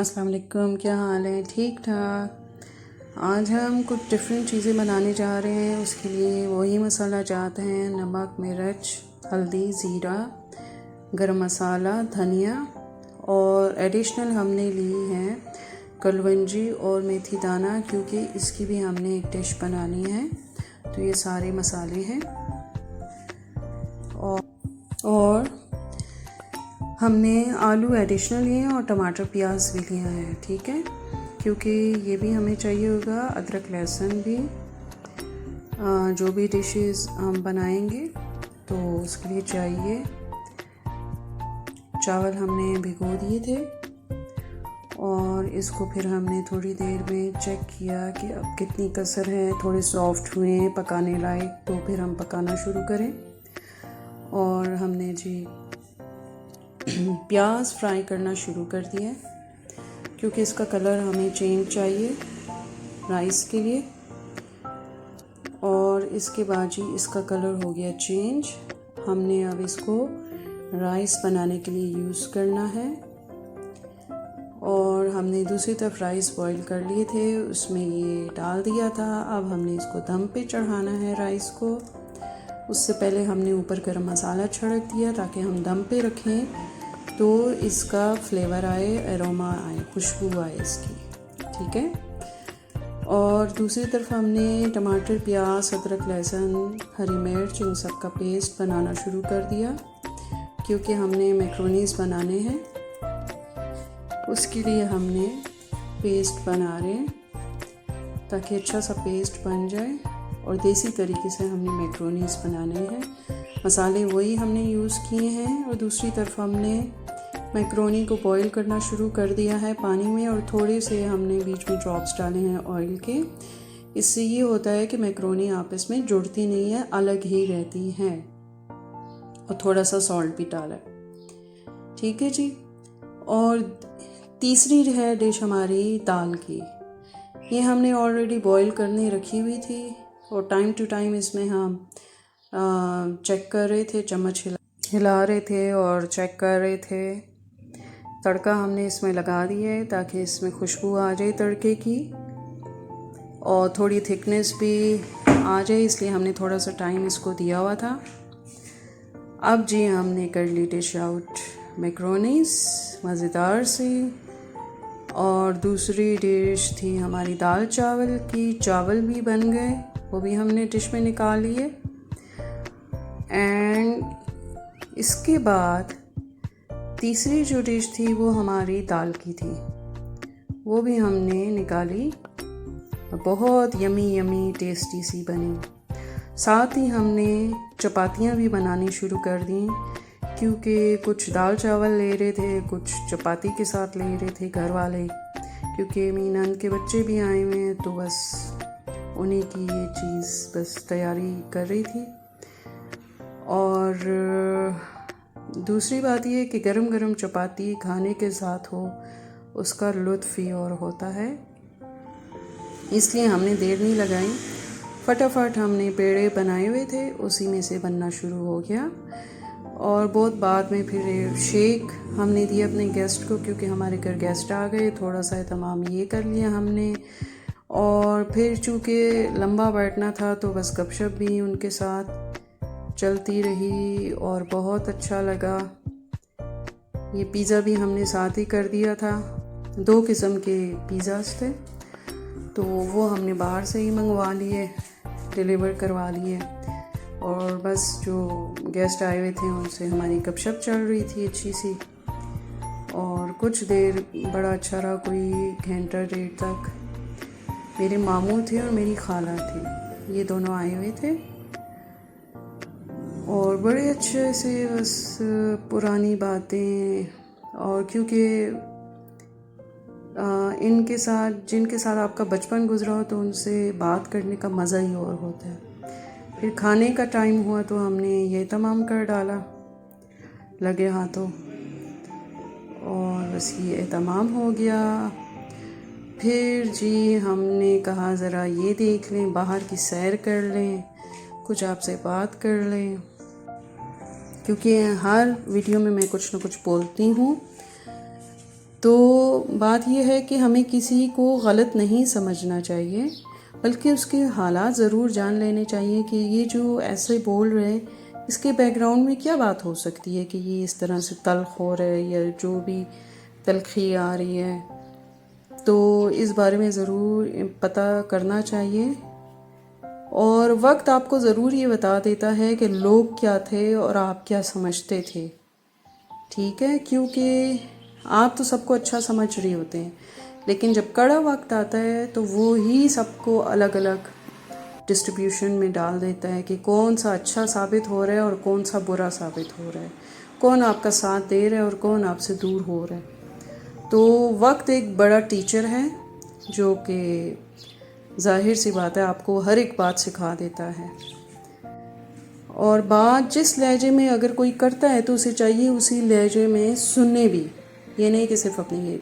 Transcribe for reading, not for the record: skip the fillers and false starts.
अस्सलाम वालेकुम, क्या हाल है? ठीक ठाक। आज हम कुछ डिफरेंट चीज़ें बनाने जा रहे हैं। उसके लिए वही मसाला जात हैं: नमक, मिर्च, हल्दी, ज़ीरा, गरम मसाला, धनिया, और एडिशनल हमने ली हैं कलवंजी और मेथी दाना, क्योंकि इसकी भी हमने एक डिश बनानी है। तो ये सारे मसाले हैं। और हमने आलू एडिशनल लिए हैं और टमाटर प्याज भी लिया है, ठीक है, क्योंकि ये भी हमें चाहिए होगा। अदरक लहसुन भी, जो भी डिशेस हम बनाएंगे तो उसके लिए चाहिए। चावल हमने भिगो दिए थे और इसको फिर हमने थोड़ी देर में चेक किया कि अब कितनी कसर है, थोड़े सॉफ्ट हुए हैं पकाने लायक, तो फिर हम पकाना शुरू करें। और हमने जी प्याज फ्राई करना शुरू कर दिया है, क्योंकि इसका कलर हमें चेंज चाहिए राइस के लिए। और इसके बाद जी इसका कलर हो गया चेंज। हमने अब इसको राइस बनाने के लिए यूज़ करना है। और हमने दूसरी तरफ राइस बॉईल कर लिए थे, उसमें ये डाल दिया था। अब हमने इसको दम पे चढ़ाना है राइस को। उससे पहले हमने ऊपर गरम मसाला छिड़क दिया ताकि हम दम पे रखें तो इसका फ्लेवर आए, एरोमा आए, खुशबू आए इसकी, ठीक है। और दूसरी तरफ हमने टमाटर, प्याज, अदरक, लहसुन, हरी मिर्च, इन सब का पेस्ट बनाना शुरू कर दिया, क्योंकि हमने मैक्रोनीस बनाने हैं। उसके लिए हमने पेस्ट बना रहे हैं ताकि अच्छा सा पेस्ट बन जाए। और देसी तरीके से हमने मैक्रोनीस बनाने हैं। मसाले वही हमने यूज़ किए हैं। और दूसरी तरफ हमने मैक्रोनी को बॉईल करना शुरू कर दिया है पानी में, और थोड़े से हमने बीच में ड्रॉप्स डाले हैं ऑयल के। इससे ये होता है कि मैक्रोनी आपस में जुड़ती नहीं है, अलग ही रहती हैं। और थोड़ा सा सॉल्ट भी डाला, ठीक है जी। और तीसरी है डिश हमारी दाल की। ये हमने ऑलरेडी बॉईल करने रखी हुई थी और टाइम टू टाइम इसमें हम चेक कर रहे थे, चम्मच हिला रहे थे और चेक कर रहे थे। तड़का हमने इसमें लगा दिया है ताकि इसमें खुशबू आ जाए तड़के की, और थोड़ी थिकनेस भी आ जाए, इसलिए हमने थोड़ा सा टाइम इसको दिया हुआ था। अब जी हमने कर ली डिश आउट मैक्रोनीस मज़ेदार सी। और दूसरी डिश थी हमारी दाल चावल की। चावल भी बन गए, वो भी हमने डिश में निकाल लिए। एंड इसके बाद तीसरी जो डिश थी वो हमारी दाल की थी, वो भी हमने निकाली। बहुत यमी यमी टेस्टी सी बनी। साथ ही हमने चपातियाँ भी बनानी शुरू कर दी, क्योंकि कुछ दाल चावल ले रहे थे, कुछ चपाती के साथ ले रहे थे घर वाले, क्योंकि मेरी नंद के बच्चे भी आए हुए हैं, तो बस उन्हीं की ये चीज़ बस तैयारी कर रही थी। और दूसरी बात ये कि गरम गरम चपाती खाने के साथ हो, उसका लुत्फ़ ही और होता है। इसलिए हमने देर नहीं लगाई, फटाफट हमने पेड़े बनाए हुए थे, उसी में से बनना शुरू हो गया। और बहुत बाद में फिर शेक हमने दिया अपने गेस्ट को, क्योंकि हमारे घर गेस्ट आ गए। थोड़ा सा एहतमाम ये कर लिया हमने। और फिर चूँकि लंबा बैठना था तो बस गपशप भी उनके साथ चलती रही और बहुत अच्छा लगा। ये पिज़्ज़ा भी हमने साथ ही कर दिया था। 2 किस्म के पिज़्ज़ास थे, तो वो हमने बाहर से ही मंगवा लिए, डिलीवर करवा लिए। और बस जो गेस्ट आए हुए थे उनसे हमारी गपशप चल रही थी अच्छी सी। और कुछ देर बड़ा अच्छा रहा, कोई घंटा डेढ़ तक। मेरे मामू थे और मेरी खाला थी, ये दोनों आए हुए थे। और बड़े अच्छे से बस पुरानी बातें, और क्योंकि इनके साथ, जिनके साथ आपका बचपन गुजरा हो, तो उनसे बात करने का मज़ा ही और होता है। फिर खाने का टाइम हुआ तो हमने ये तमाम कर डाला लगे हाथों, और बस ये तमाम हो गया। फिर जी हमने कहा ज़रा ये देख लें, बाहर की सैर कर लें, कुछ आपसे बात कर लें, क्योंकि हर वीडियो में मैं कुछ ना कुछ बोलती हूँ। तो बात यह है कि हमें किसी को गलत नहीं समझना चाहिए, बल्कि उसके हालात ज़रूर जान लेने चाहिए कि ये जो ऐसे बोल रहे हैं इसके बैकग्राउंड में क्या बात हो सकती है कि ये इस तरह से तल्ख हो रहा है या जो भी तलखी आ रही है। तो इस बारे में ज़रूर पता करना चाहिए। और वक्त आपको ज़रूर ये बता देता है कि लोग क्या थे और आप क्या समझते थे, ठीक है, क्योंकि आप तो सबको अच्छा समझ रहे होते हैं, लेकिन जब कड़ा वक्त आता है तो वो ही सबको अलग अलग डिस्ट्रीब्यूशन में डाल देता है कि कौन सा अच्छा साबित हो रहा है और कौन सा बुरा साबित हो रहा है, कौन आपका साथ दे रहा है और कौन आपसे दूर हो रहा है। तो वक्त एक बड़ा टीचर है जो कि जाहिर सी बात है आपको हर एक बात सिखा देता है। और बात जिस लहजे में अगर कोई करता है तो उसे चाहिए उसी लहजे में सुनने भी, ये नहीं कि सिर्फ अपनी